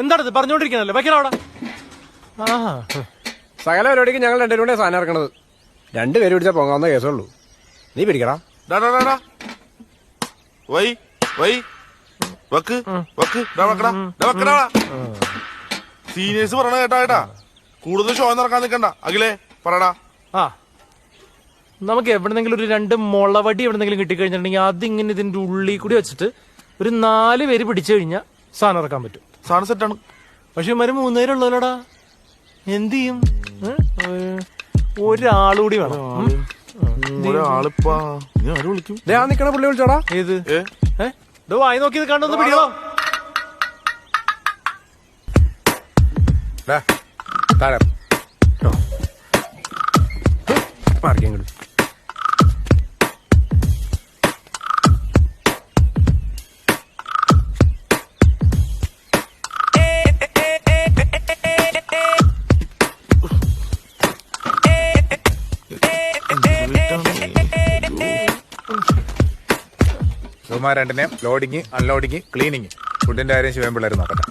എന്താണത് പറഞ്ഞോണ്ടിരിക്കണല്ലേ വയ്ക്കണ അവിടെ. സകല പരിപാടിക്ക് ഞങ്ങൾ രണ്ടുപേരും കൂടെ സാധനം ഇറക്കണത്. രണ്ടുപേരും പിടിച്ചാൽ പോകാവുന്ന കേസുള്ളൂ. നീ പിടിക്കടാ. സീനിയേഴ്സ് പറയണ കേട്ടാ കൂടുതൽ ഷോ നടക്കാൻ നിൽക്കണ്ട. അഖിലേ പറയടാ. നമുക്ക് എവിടെന്നെങ്കിലും ഒരു 2 മുളവടി എവിടെന്നെങ്കിലും കിട്ടിക്കഴിഞ്ഞിട്ടുണ്ടെങ്കിൽ അതിങ്ങനെ ഇതിന്റെ ഉള്ളിൽ കൂടി വെച്ചിട്ട് ഒരു 4 പേര് പിടിച്ചു കഴിഞ്ഞാൽ സാധനം ഇറക്കാൻ പറ്റും. സാധനം സെറ്റാണ്. പക്ഷെ ഇവര് 3 പേര് ഉള്ളല്ലോടാ. എന്ത് ചെയ്യും? ഒരാളുകൂടി വേണം. ഒരാളിപ്പാ വിളിക്കും. നിക്കണ പുള്ളി വിളിച്ചോടാ. ഏത് വായി നോക്കി കണ്ടൊന്ന് പിടിക്കണോ? താഴെ മാർക്കെങ്കിലും രണ്ടിനെയും ലോഡിങ് അൺലോഡിങ് ക്ലീനിങ് ഫുഡിന്റെ കാര്യം ശിവൻ പിള്ളേർ നോക്കട്ടെ.